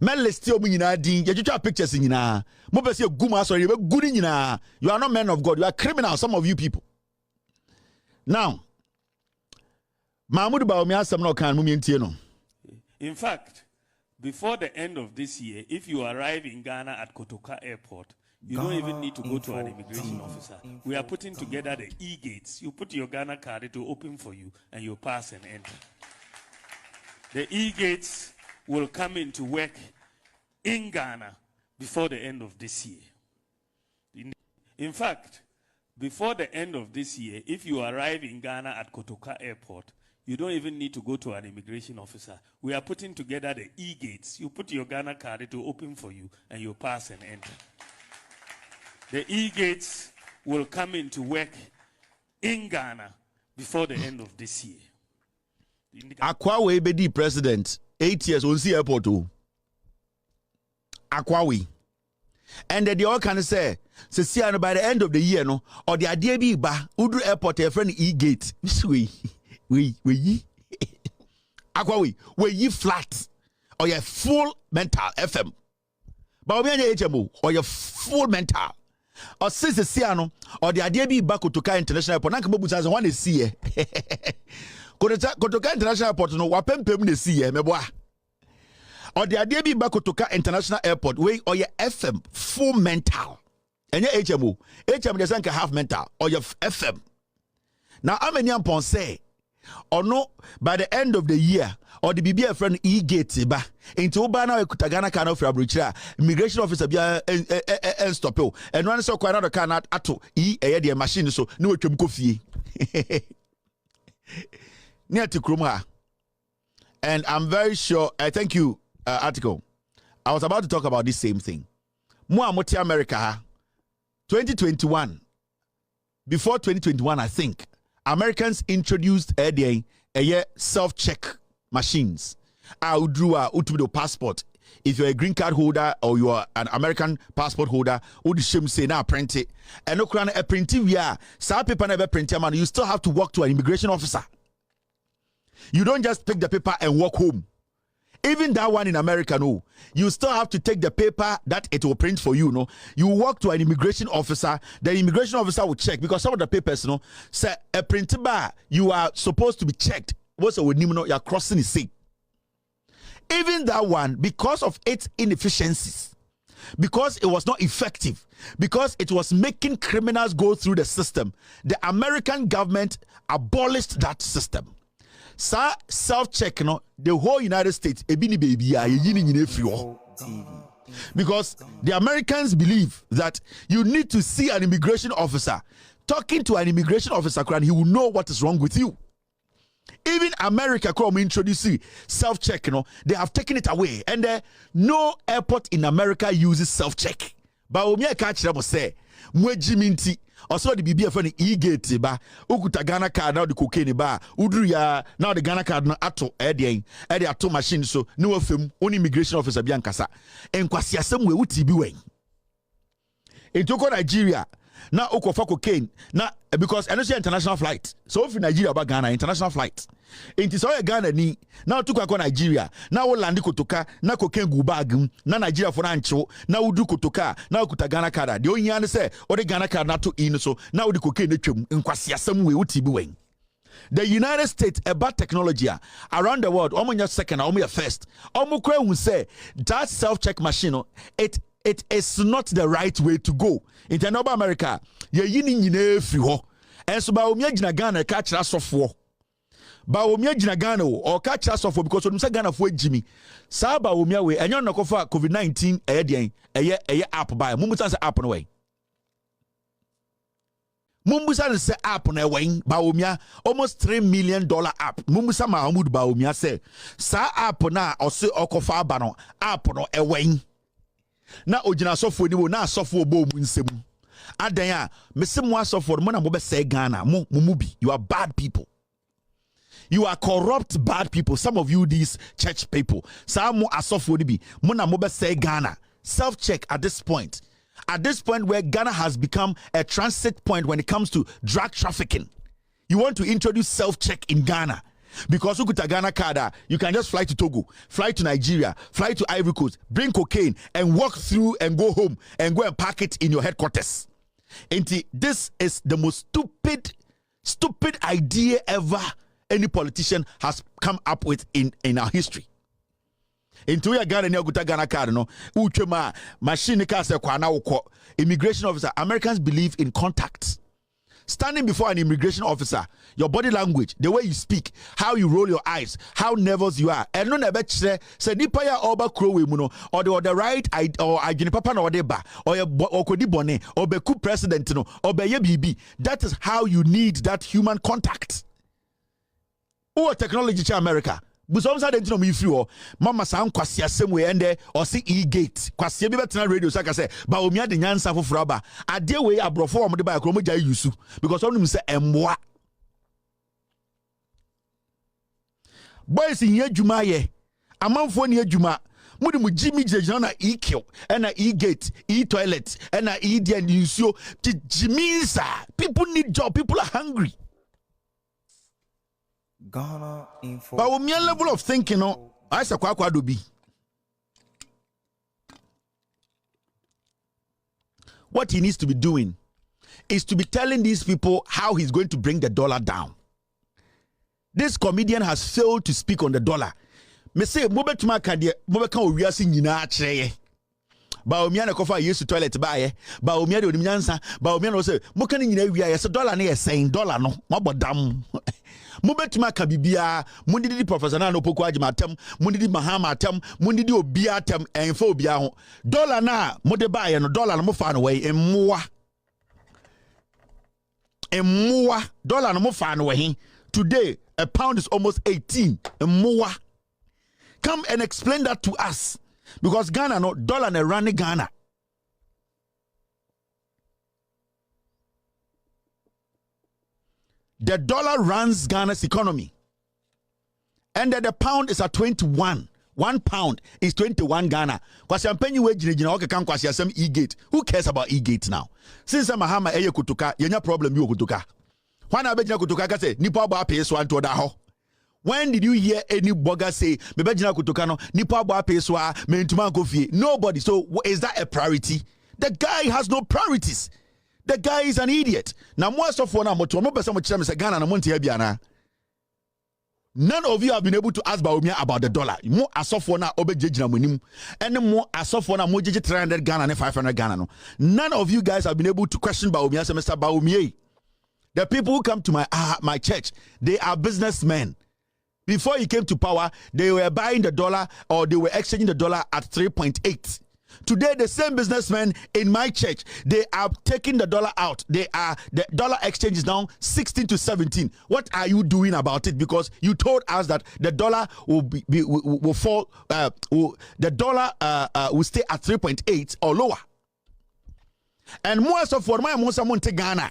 Men list you nyina din. You try pictures nyina. Mo be say guma sorry, you good nyina. You are not men of God. You are criminals, some of you people. Now, Mahmoud Bawumia asem no kan mumi ntie no. In fact, before the end of this year, if you arrive in Ghana at Kotoka Airport, you don't even need to go to an immigration officer. We are putting together the e-gates. You put your Ghana card, it will open for you, and you pass and enter. The e-gates will come into work in Ghana before the end of this year. In fact, before the end of this year, if you arrive in Ghana at Kotoka Airport, you don't even need to go to an immigration officer. We are putting together the e-gates. You put your Ghana card, it will open for you, and you pass and enter. The e-gates will come into work in Ghana before the end of this year. Akwawe bedi president 8 years on see airport o. Akwawe. And they all can say by the end of the year no or the idea be ba Udu airport a friend e-gate. We Akwawe we ye flat or your full mental FM. But we any HMO or your full mental. Or since the Siano or the idea be back to Car International Airport. Nanka Bobu says one is see. Kotoka International Airport no wapem de see meboa. Or the idea be back to Car International Airport way or your FM full mental. And your HMO. HMO doesn't have mental or your FM. Now how many upon say or no by the end of the year or the BBA friend e-gate ba into Obana Kutagana can of Fabrica immigration officer be and stop you and one so quite another cannot ato the machine so no coffee near to Kruma. And I'm very sure I thank you article. I was about to talk about this same thing. Muamoti America 2021 before 2021 I think Americans introduced a self-check machines. Utubido passport. If you're a green card holder or you are an American passport holder, say now print it. And no a printing via some paper never print man. You still have to walk to an immigration officer. You don't just pick the paper and walk home. Even that one in America, no. You still have to take the paper that it will print for you, no. You walk to an immigration officer, the immigration officer will check because some of the papers, no, say a printer bar, you are supposed to be checked. What's with you are crossing the sea. Even that one, because of its inefficiencies, because it was not effective, because it was making criminals go through the system, the American government abolished that system. Sa self-check no the whole United States ebini baby because the Americans believe that you need to see an immigration officer. Talking to an immigration officer, he will know what is wrong with you. Even America come introduce self-check, they have taken it away, and no airport in America uses self-check. But we catch them say mwejiminti also the BBF for the e-gate ba ukuta Ghana card now the cocaine ba udru ya now the Ghana card na ato edi ato machine so no afem only immigration officer bi ankasa enkwasi asem we uti bi wen etoko Nigeria na okofa cocaine na because I know international flight so if Nigeria ba Ghana international flight enti so Ghana ni na otuko akọ Nigeria na wo land kotoka na cocaine gu bag na Nigeria for ancho na udu kotoka na okuta Ghana card de onyi an say o de Ghana card na to in so na wo de cocaine na twem nkwasi asem we uti bi wen. The United States about technology around the world almost second almost first almost kwe say that self-check machine it is not the right way to go. In North America, ye yini nyine free ho. And so ba omia gina Ghana catch us off war. Ba omia gina Ghana or catch us off because when say Ghana for Jimmy. Sa ba omia we enyo no kofa COVID-19 eye app by. Mumbusa say app no way. Mumbusa say app no way. Ba omia almost $3 million app. Mumbusa Mahmoud ba omia say sa app na ose okofa ba no app no way. Na ojina sofo ni wo na sofo bo mu nsem adan a mesem wa sofo mo na mo be say Ghana mo bi you are bad people, you are corrupt bad people. Some of you these church people some mo asofo ni bi mo na mo be say Ghana. Self check at this point where Ghana has become a transit point when it comes to drug trafficking. You want to introduce self check in Ghana. Because ukuta Ghana card, you can just fly to Togo, fly to Nigeria, fly to Ivory Coast, bring cocaine and walk through and go home and go and pack it in your headquarters. And this is the most stupid idea ever any politician has come up with in our history. Into your Ghana ni okuta Ghana card no uchema machine ka se kwa na wokọ immigration officer. Americans believe in contact. Standing before an immigration officer, your body language, the way you speak, how you roll your eyes, how nervous you are. And no never say nipa ya oba krowe mu no or the right or agene papa na odeba or kodi bone or be coup president no or be ye bibi. That is how you need that human contact. Oh, technology cha America. Busom sa dentino mi free o mama sa nkwase asem we ende o se e-gate kwase bi betena radio saka say ba omia de nyansa foforo aba ade we abrofo o mo de ba akro mo ja yusu because onum say emmoa boys in adwuma ye amanfo ne adwuma mudi mu jimi jejina na e-kill na e-gate e-toilet na e-dia nsuo jiminsa. People need job, people are hungry. Ghana info. But with my level of thinking, I say kwa do be. What he needs to be doing is to be telling these people how he's going to bring the dollar down. This comedian has failed to speak on the dollar. Me say mobe tuma kadie mobe kan owiase nyina akire. Ba omia na kofa yesu toilet ba ye. Ba omia de onimnyansa. Ba omia no say mo kan nyina wia ye. So dollar na ye saying dollar no mabodam. Mubetuma kabibia mundidi professor na no poko agimatem mundidi mahama atem mundidi obia atem enfo obia ho dollar na mode ba ye no dollar no mo fa no we emmoa dollar no mo fa no we today a pound is almost 18 emmoa. Come and explain that to us because Ghana no dollar na run Ghana. The dollar runs Ghana's economy. And the pound is at 21. 1 pound is 21 Ghana. Kwasi ampenyi we jina okay kan kwasi asem e-gate. Who cares about e-gate now? Since Mahama eye kutuka, yenya problem you kutuka. When abejina kutuka ka say nipa ba pay so anto da ho. When did you hear any blogger say mebejina kutuka no nipa ba pay so a mentuma nkofie? Nobody. So is that a priority? The guy has no priorities. The guy is an idiot. Now, most of one none of you have been able to ask Baumia about the dollar. More as of one and more as of one more 300 Ghana and 500 Ghana. No. None of you guys have been able to question Baumia, Mr. Baumia. The people who come to my church, they are businessmen. Before he came to power, they were buying the dollar or they were exchanging the dollar at 3.8. Today, the same businessmen in my church, they are taking the dollar out. The dollar exchange is down 16 to 17. What are you doing about it? Because you told us that the dollar will fall. The dollar will stay at 3.8 or lower. And most of what my most amount Ghana.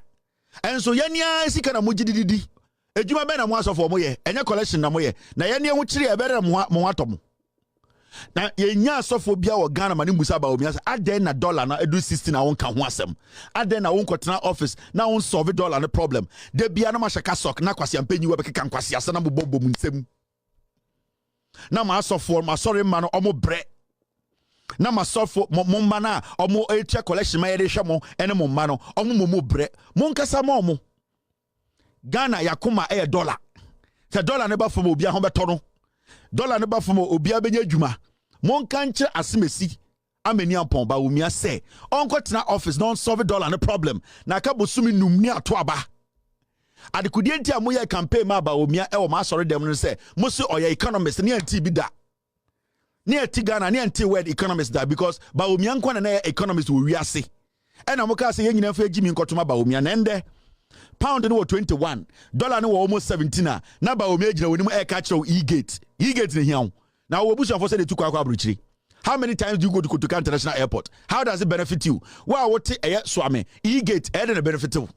And so yenya si kana mujididi. Ejuma be na most of moye. Enya collection na moye. Na yenya wuchiri e be mo atomo. Na yenya sofo bia wo Ghana mani musa ba omi asa aden na dollar na edu 16 na won ka ho asem aden na won kotena office na won solve dollar no problem de bia na mashaka sok na kwase ampanyi we bekeka kwase asa na bobbo mu nsem na ma sofo ma sorry ma no omo bre na ma sofo mo ma na omo eche collection ma yede hwe mo ene mo ma no omo mo bre mo nkasa ma omo Ghana yakoma e dollar se dollar ne ba fo obi a ho beto no dollar ne ba fo obi a benya dwuma mon kanche asemesi amani ampon ba wumia say onko tena office non solve dollar no problem na ka bosumi numni ato aba adekudie ntia moye campaign ma ba wumia e wo ma sori dem no say mo se oya economist ne anti bi da ne anti Ghana ne anti world economist da because ba wumia nko na economist wo wiase e na mo ka say yenyina fa gimi nkotoma ba wumia na ende pound no 21 dollar no almost 17 na ba wumia gina woni mo e ka kire e-gate ne hian now, OWUSU said they took Akwa. How many times do you go to Kotoka International Airport? How does it benefit you? Well, what Swame e-gate a benefit you.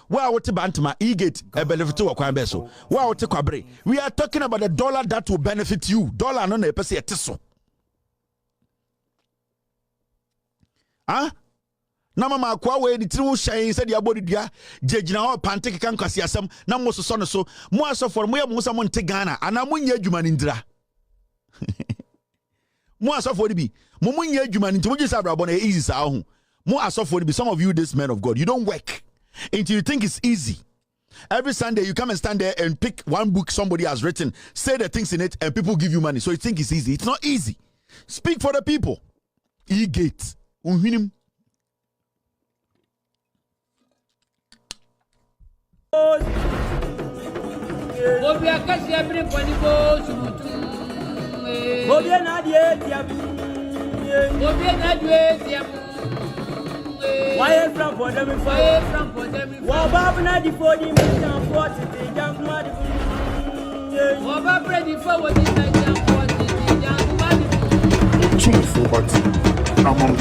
Well, what Bantama e-gate a benefit to Akwa Beso. Well, what Kwabre. We are talking about the dollar that will benefit you. Dollar no ne pese etiso. Huh? na mama akwa we di tiri wo hyan said ya body dia jejina ho panteke kan kwase asem na mo so no so mo asofo mo ye mo sa mo nte Ghana ana mo nya adwuma ni ndira mo asofo di bi mo nya adwuma ni nti mo gisa brabo na easy sa ho mo asofo di bi some of you this men of God you don't work until you think it's easy. Every Sunday you come and stand there and pick one book somebody has written, say the things in it and people give you money, so you think it's easy. It's not easy. Speak for the people. Cked unhwinim Obi akasi every body go subutu. Obi na die tiabu. Obi na die tiabu. Why from for them? Why from for them? Wa babu na di for the mission for the jam ma di. Wa babu ready for what is the jam for the jam ma di. TUMI for what? I'm on